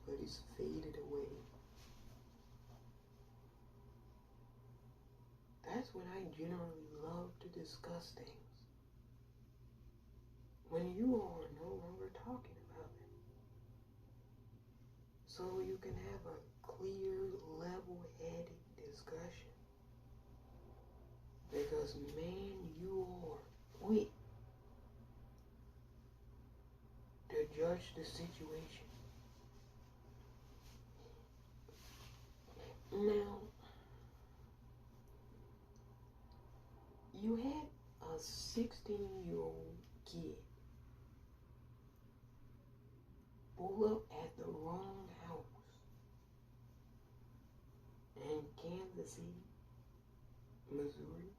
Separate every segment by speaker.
Speaker 1: but it's faded away. That's when I generally love to discuss things. When you are no longer talking about them. So you can have a clear, level-headed discussion. Because, man, you are quick to judge the situation. Now, you had a 16-year-old kid pull up at the wrong house in Kansas City, Missouri,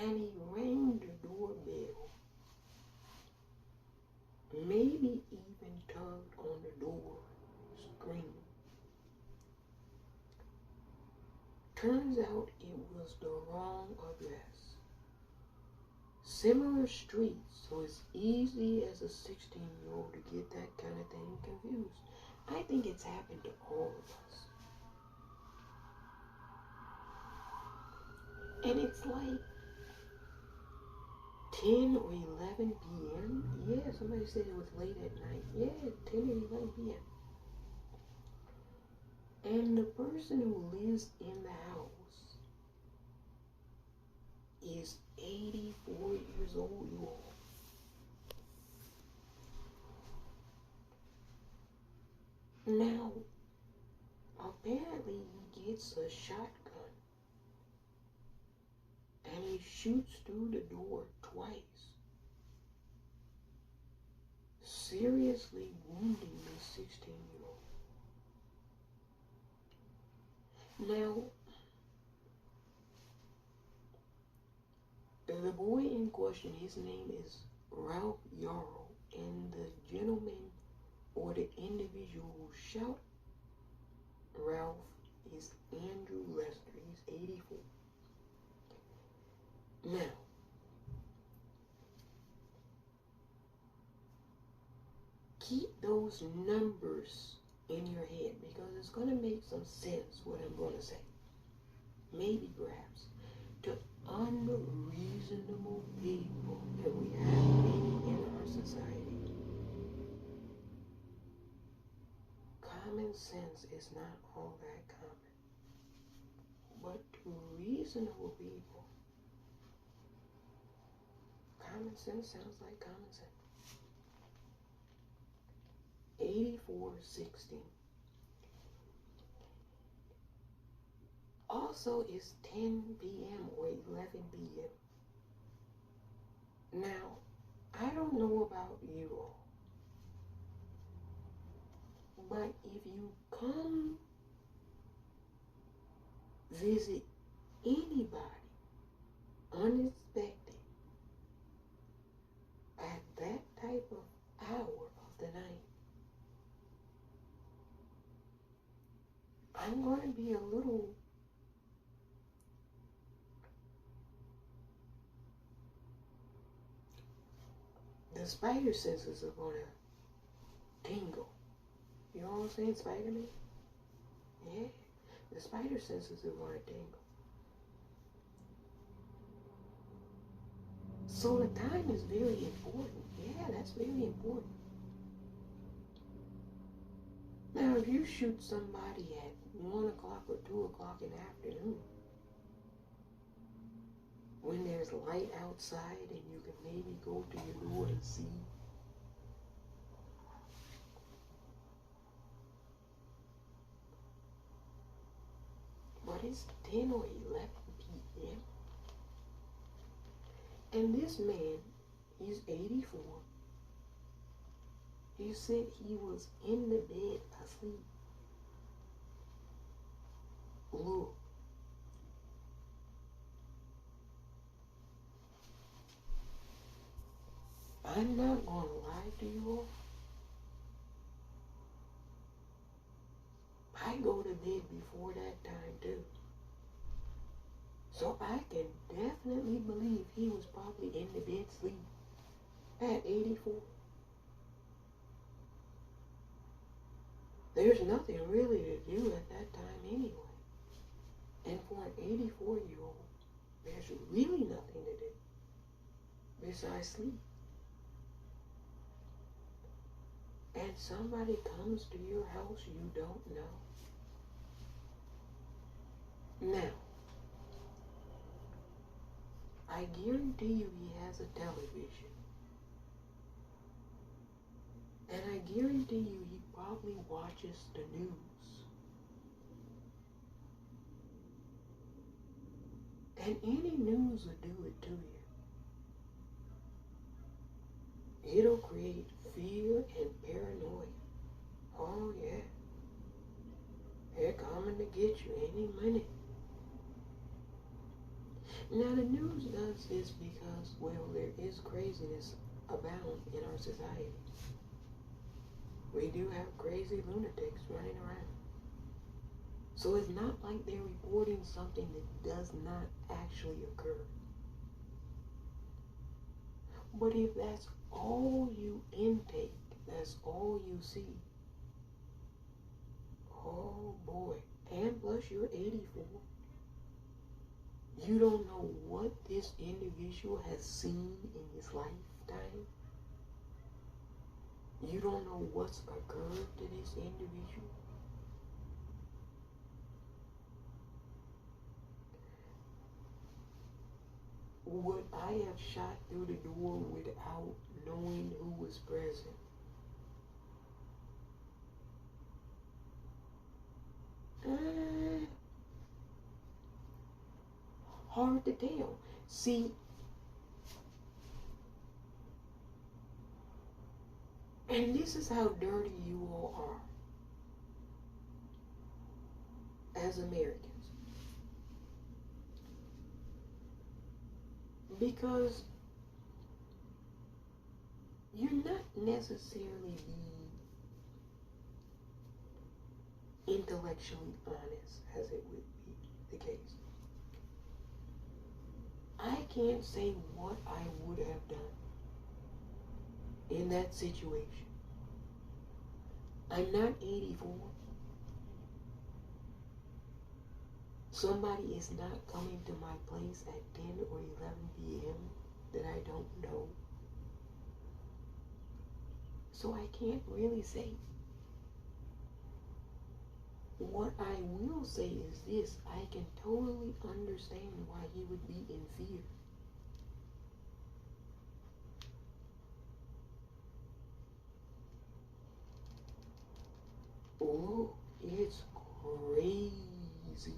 Speaker 1: and he rang the doorbell, maybe even tugged on the door screen. Turns out it was the wrong address. Similar streets, so it's easy as a 16-year-old to get that kind of thing confused. I think it's happened to all of us. And it's like 10 or 11 p.m. Yeah, somebody said it was late at night. Yeah, 10 or 11 p.m. And the person who lives in the house is 84 years old, you all. Now, apparently he gets a shotgun and he shoots through the door twice, seriously wounding the 16-year-old. Now, the boy in question, his name is Ralph Yarrow, and the gentleman or the individual who shot Ralph is Andrew Lester. He's 84. Now, keep those numbers in your head because it's going to make some sense what I'm going to say. Maybe perhaps to unreasonable people that we have many in our society. Common sense is not all that common. But to reasonable people, common sense sounds like common sense. 84-16. Also, it's 10 p.m. or 11 p.m. Now, I don't know about you all, but if you come visit anybody unexpected at that type of hour of the night, I'm going to be a little the spider senses are going to tingle. You know what I'm saying, Spider-Man? Yeah, the spider senses are going to tingle. So the time is very important. Yeah, that's very important. Now, if you shoot somebody at 1 o'clock or 2 o'clock in the afternoon, when there's light outside and you can maybe go to your door and see, but it's 10 or 11 p.m. And this man, he's 84. He said he was in the bed asleep. Look. I'm not going to lie to you all. I go to bed before that time too. So I can definitely believe he was probably in the bed sleep at 84. There's nothing really to do at that time anyway. And for an 84-year-old, there's really nothing to do besides sleep. And somebody comes to your house you don't know. Now, I guarantee you he has a television. And I guarantee you he probably watches the news. And any news will do it to you. It'll create fear and paranoia. Oh yeah. They're coming to get you any minute. Now the news does this because, well, there is craziness abound in our society. We do have crazy lunatics running around. So it's not like they're reporting something that does not actually occur. But if that's all you intake, that's all you see, oh boy, and plus you're 84, you don't know what this individual has seen in his lifetime. You don't know what's occurred to this individual. Would I have shot through the door without knowing who was present? Hard to tell. See, and this is how dirty you all are as Americans. Because you're not necessarily being intellectually honest, as it would be the case. I can't say what I would have done in that situation. I'm not 84. Somebody is not coming to my place at 10 or 11 p.m. that I don't know. So I can't really say. What I will say is this: I can totally understand why he would be in fear. Oh, it's crazy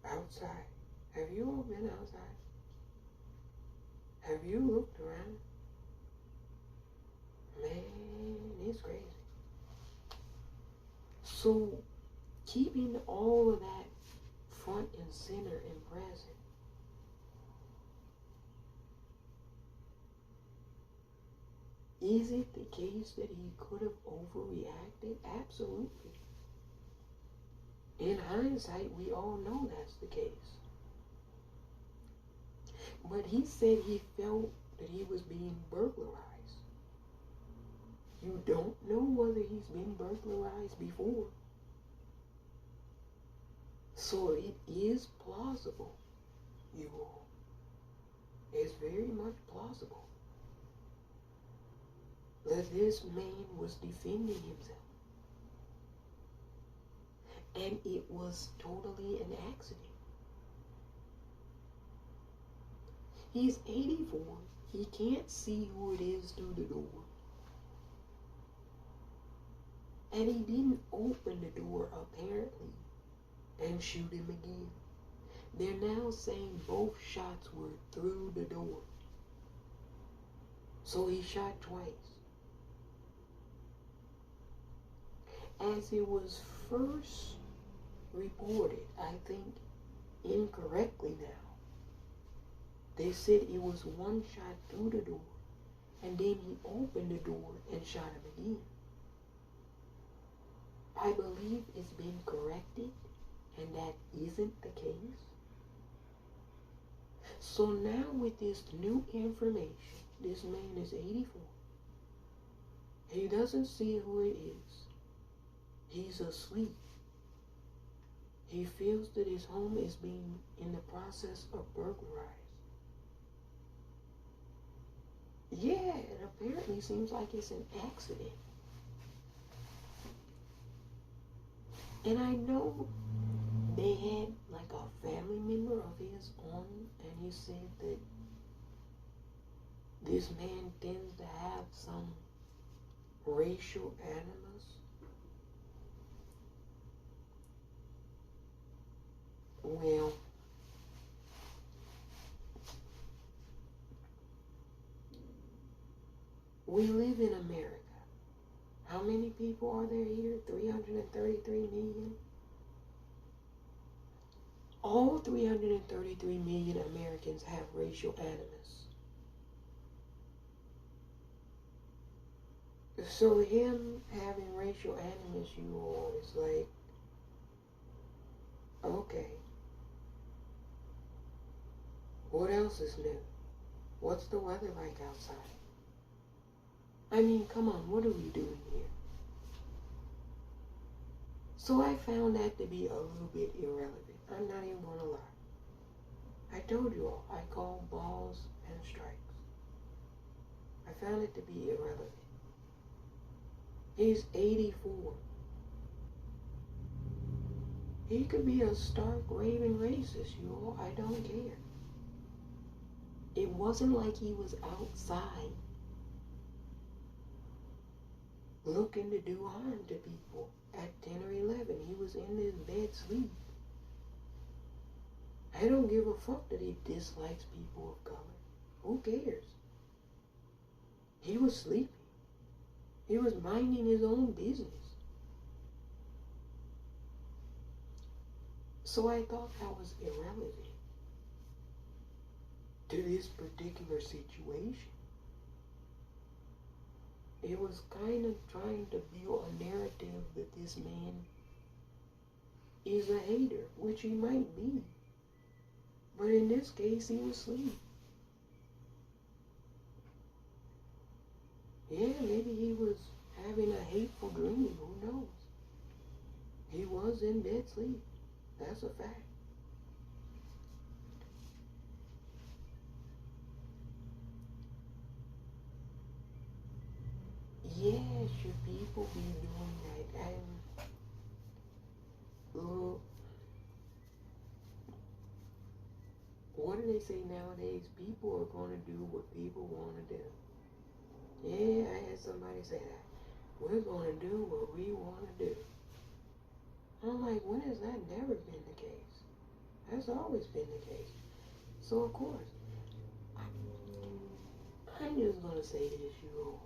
Speaker 1: outside. Have you all been outside? Have you looked around? Man, it's crazy. So, keeping all of that front and center and present, is it the case that he could have overreacted? Absolutely. In hindsight, we all know that's the case. But he said he felt that he was being burglarized. You don't know whether he's been burglarized before. So it is plausible, you all. It's very much plausible that this man was defending himself. And it was totally an accident. He's 84. He can't see who it is through the door. And he didn't open the door, apparently, and shoot him again. They're now saying both shots were through the door. So he shot twice. As it was first reported, I think incorrectly now, they said it was one shot through the door, and then he opened the door and shot him again. I believe it's been corrected, and that isn't the case. So now with this new information, this man is 84. He doesn't see who it is. He's asleep. He feels that his home is being in the process of burglarized. Yeah, it apparently seems like it's an accident. And I know they had like a family member of his on, and he said that this man tends to have some racial animus. Well, we live in America. How many people are there here? 333 million? All 333 million Americans have racial animus. So him having racial animus, you all, is like, okay. What else is new? What's the weather like outside? I mean, come on, what are we doing here? So I found that to be a little bit irrelevant. I'm not even gonna lie. I told you all, I call balls and strikes. I found it to be irrelevant. He's 84. He could be a stark raving racist, you all. I don't care. It wasn't like he was outside looking to do harm to people at 10 or 11. He was in his bed sleep. I don't give a fuck that he dislikes people of color. Who cares? He was sleeping. He was minding his own business. So I thought that was irrelevant to this particular situation. It was kind of trying to build a narrative that this man is a hater, which he might be. But in this case, he was asleep. Yeah, maybe he was having a hateful dream. Who knows? He was in dead sleep. That's a fact. Yeah, should people be doing that? What do they say nowadays? People are going to do what people want to do. Yeah, I had somebody say that. We're going to do what we want to do. I'm like, when has that never been the case? That's always been the case. So, of course, I'm just going to say this, you all.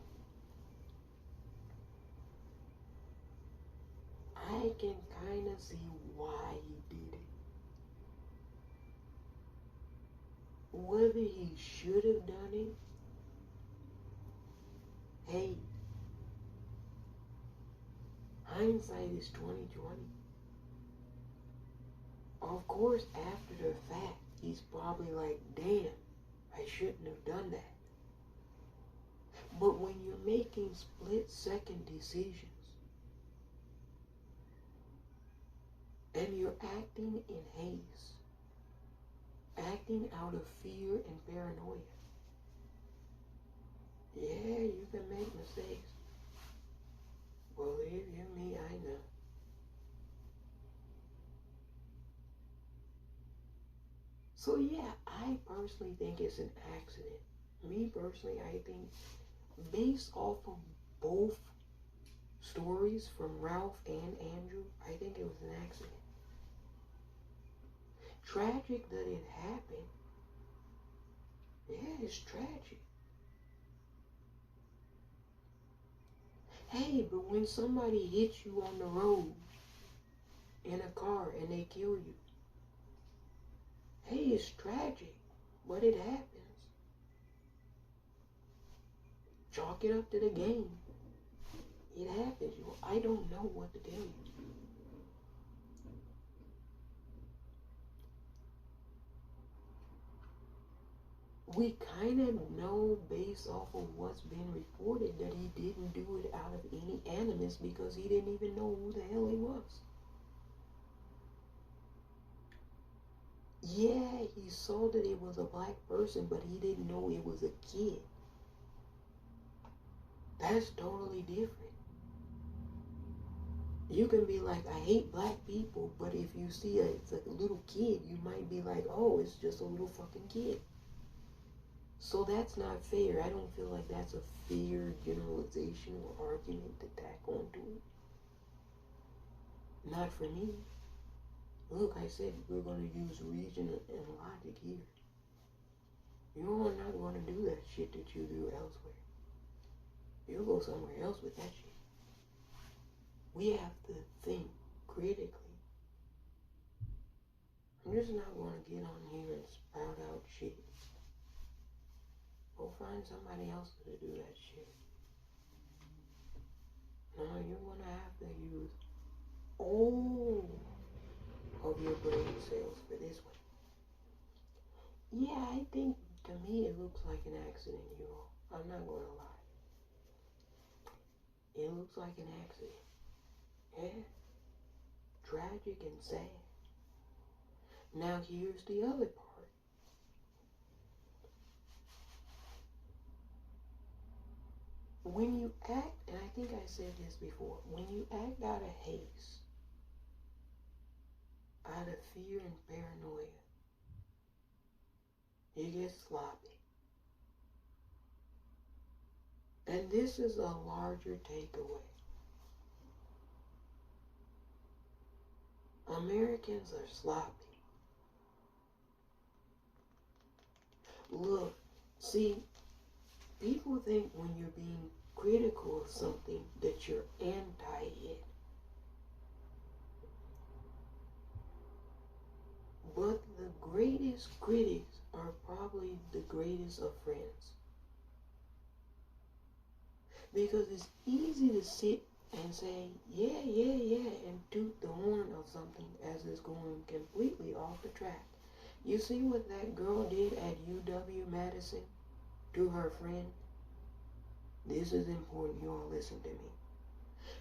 Speaker 1: I can kind of see why he did it. Whether he should have done it, hey, hindsight is 2020. Of course, after the fact, he's probably like, damn, I shouldn't have done that. But when you're making split-second decisions, and you're acting in haste, acting out of fear and paranoia, yeah, you can make mistakes. Believe you me, I know. So yeah, I personally think it's an accident. Me personally, I think based off of both stories from Ralph and Andrew, I think it was an accident. Tragic that it happened. Yeah, it's tragic. Hey, but when somebody hits you on the road in a car and they kill you, hey, it's tragic, but it happens. Chalk it up to the game. It happens. I don't know what to tell you. We kind of know based off of what's been reported that he didn't do it out of any animus because he didn't even know who the hell he was. Yeah, he saw that it was a black person, but he didn't know it was a kid. That's totally different. You can be like, I hate black people, but if you see it's like a little kid, you might be like, oh, it's just a little fucking kid. So that's not fair. I don't feel like that's a fair generalization or argument to tack onto it. Not for me. Look, I said we're going to use reason and logic here. You're not going to do that shit that you do elsewhere. You'll go somewhere else with that shit. We have to think critically. I'm just not going to get on here and spout out shit. Go find somebody else to do that shit. No, you're going to have to use all of your brain cells for this one. Yeah, I think to me it looks like an accident, you all. I'm not going to lie. It looks like an accident. Yeah. Tragic and sad. Now here's the other part. When you act, and I think I said this before, when you act out of haste, out of fear and paranoia, you get sloppy. And this is a larger takeaway. Americans are sloppy. Look, see, people think when you're being critical of something that you're anti it. But the greatest critics are probably the greatest of friends. Because it's easy to sit and say, yeah, and toot the horn of something as it's going completely off the track. You see what that girl did at UW-Madison to her friend? This is important, you all listen to me.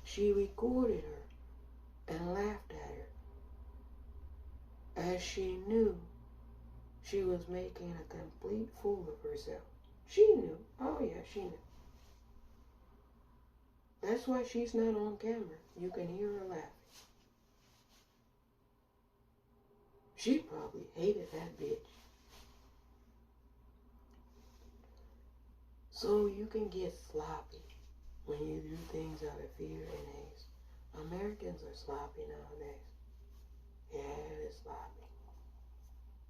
Speaker 1: She recorded her and laughed at her as she knew she was making a complete fool of herself. She knew. Oh yeah, she knew. That's why she's not on camera. You can hear her laughing. She probably hated that bitch. So you can get sloppy when you do things out of fear and haste. Americans are sloppy nowadays. Yeah, they're sloppy.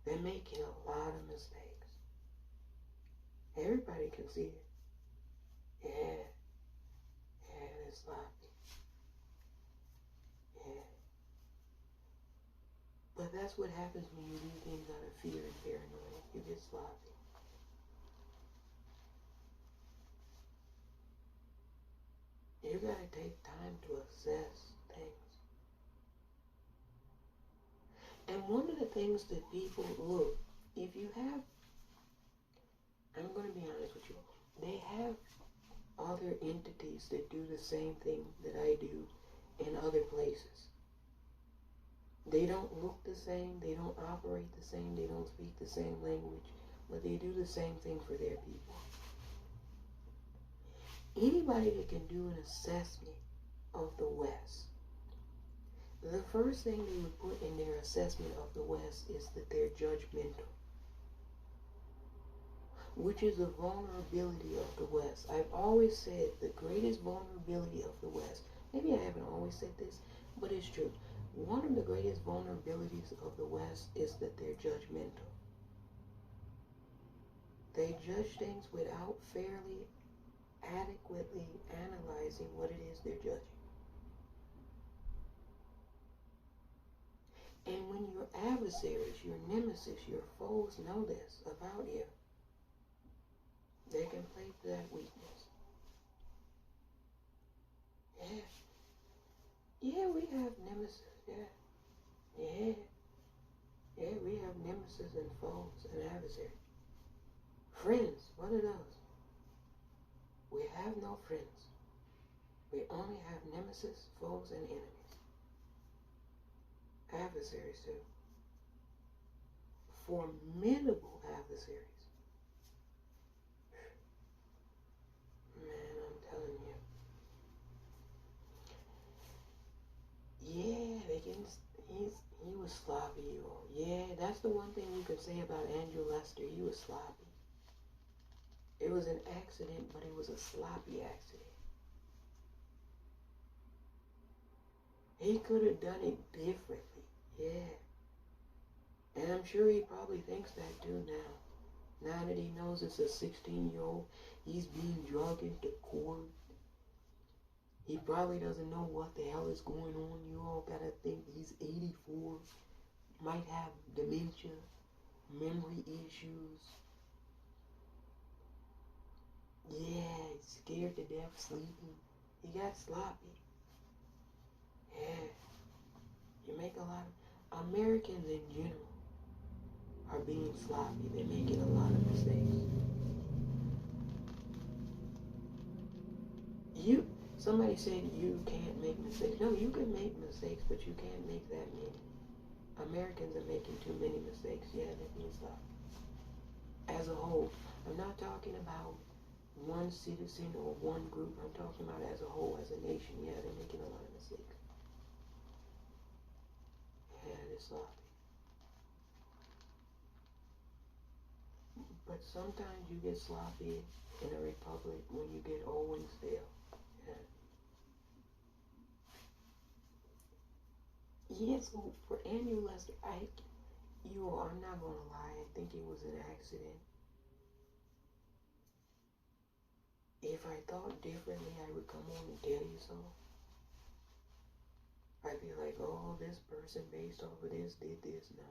Speaker 1: They're making a lot of mistakes. Everybody can see it. Yeah, they're sloppy. Yeah. But that's what happens when you do things out of fear and paranoia. You get sloppy. You gotta take time to assess things. And one of the things that people look, if you have, I'm gonna be honest with you, they have other entities that do the same thing that I do in other places. They don't look the same, they don't operate the same, they don't speak the same language, but they do the same thing for their people. Anybody that can do an assessment of the West, the first thing they would put in their assessment of the West is that they're judgmental, which is a vulnerability of the West. I've always said the greatest vulnerability of the West, maybe I haven't always said this, but it's true. One of the greatest vulnerabilities of the West is that they're judgmental. They judge things without fairly, adequately analyzing what it is they're judging. And when your adversaries, your nemesis, your foes know this about you, they can play to that weakness. Yeah, we have nemesis, yeah, we have nemesis and foes and adversaries. Friends, what it does. We have no friends. We only have nemesis, foes, and enemies. Adversaries too. Formidable adversaries. Man, I'm telling you. Yeah, he was sloppy, you all. Yeah, that's the one thing you could say about Andrew Lester. He was sloppy. It was an accident, but it was a sloppy accident. He could have done it differently. Yeah. And I'm sure he probably thinks that too now. Now that he knows it's a 16-year-old, he's being drugged into court. He probably doesn't know what the hell is going on. You all gotta think he's 84, might have dementia, memory issues. Yeah, he's scared to death sleeping. He got sloppy. Yeah. You make a lot of Americans in general are being sloppy. They're making a lot of mistakes. Somebody said you can't make mistakes. No, you can make mistakes, but you can't make that many. Americans are making too many mistakes. Yeah, they need to stop. As a whole, I'm not talking about one citizen or one group. I'm talking about as a whole, as a nation. Yeah, they're making a lot of mistakes. Yeah, they're sloppy. But sometimes you get sloppy in a republic when you get old and stale. Yeah, so for Andrew Lester, I'm not gonna lie, I think it was an accident. If I thought differently, I would come on and tell you so. I'd be like, oh, this person based off of this did this. No.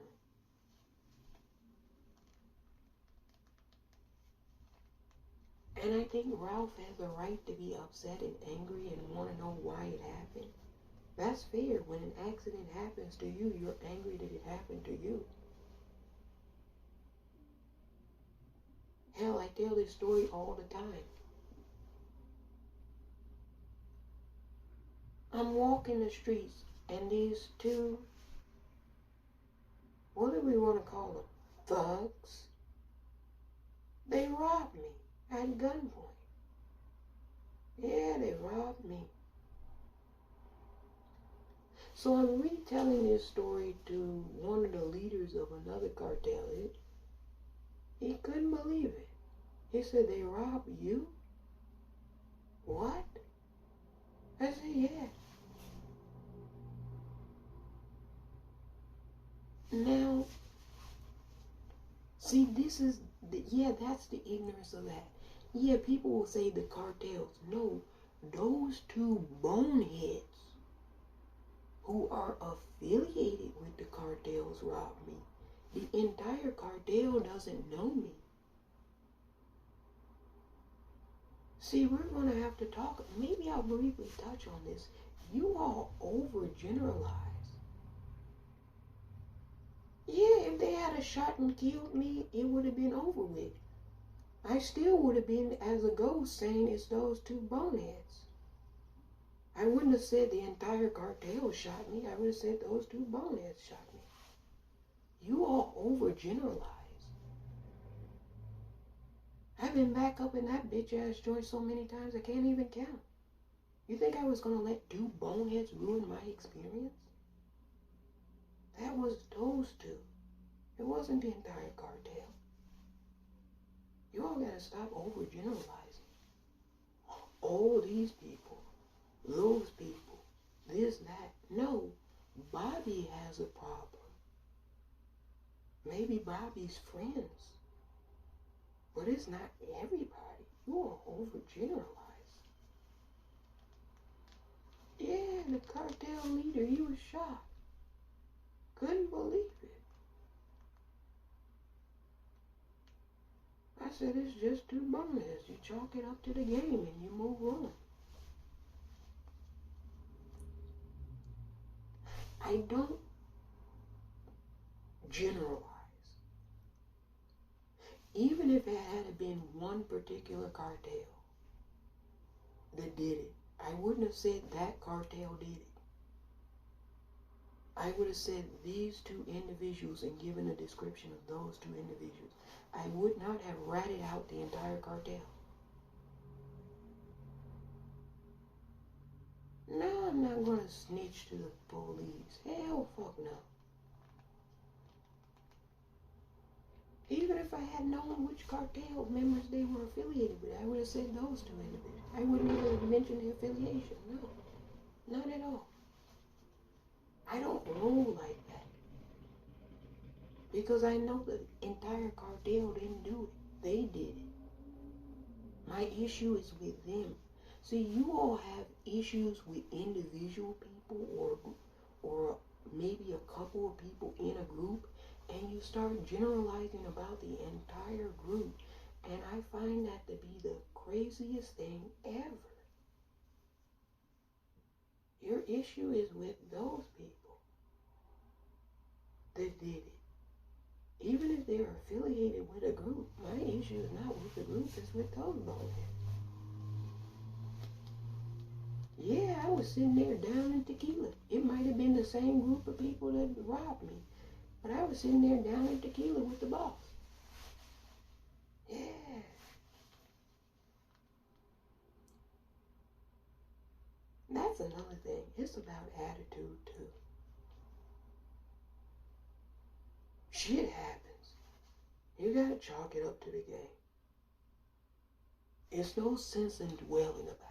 Speaker 1: And I think Ralph has a right to be upset and angry and want to know why it happened. That's fair. When an accident happens to you, you're angry that it happened to you. Hell, I tell this story all the time. I'm walking the streets, and these two, what do we want to call them? Thugs. They robbed me at gunpoint. Yeah, they robbed me. So I'm retelling this story to one of the leaders of another cartel. He couldn't believe it. He said, they robbed you? What? I said, yeah. Now, see, that's the ignorance of that. Yeah, people will say the cartels. No, those two boneheads who are affiliated with the cartels robbed me. The entire cartel doesn't know me. See, we're going to have to talk. Maybe I'll briefly touch on this. You all overgeneralize. Yeah, if they had a shot and killed me, it would have been over with. I still would have been as a ghost saying it's those two boneheads. I wouldn't have said the entire cartel shot me. I would have said those two boneheads shot me. You all overgeneralize. I've been back up in that bitch ass joint so many times I can't even count. You think I was gonna let two boneheads ruin my experience? That was those two. It wasn't the entire cartel. You all gotta stop overgeneralizing. Oh, these people, those people, this, that. No, Bobby has a problem. Maybe Bobby's friends. But it's not everybody. You all overgeneralize. Yeah, the cartel leader, he was shot. Couldn't believe it. I said, it's just two boneheads. You chalk it up to the game and you move on. I don't generalize. Even if it had been one particular cartel that did it, I wouldn't have said that cartel did it. I would have said these two individuals and given a description of those two individuals. I would not have ratted out the entire cartel. No, I'm not going to snitch to the police. Hell, fuck no. Even if I had known which cartel members they were affiliated with, I would have said those two individuals. I wouldn't even have mentioned their affiliation. No, not at all. I don't roll like that. Because I know the entire cartel didn't do it. They did it. My issue is with them. See, you all have issues with individual people or maybe a couple of people in a group, and you start generalizing about the entire group. And I find that to be the craziest thing ever. Your issue is with those people that did it. Even if they're affiliated with a group, my issue is not with the group, it's with those boneheads. Yeah, I was sitting there down in Tequila. It might have been the same group of people that robbed me, but I was sitting there down in Tequila with the boss. Yeah. That's another thing. It's about attitude, too. Shit happens. You gotta chalk it up to the game. It's no sense in dwelling about it.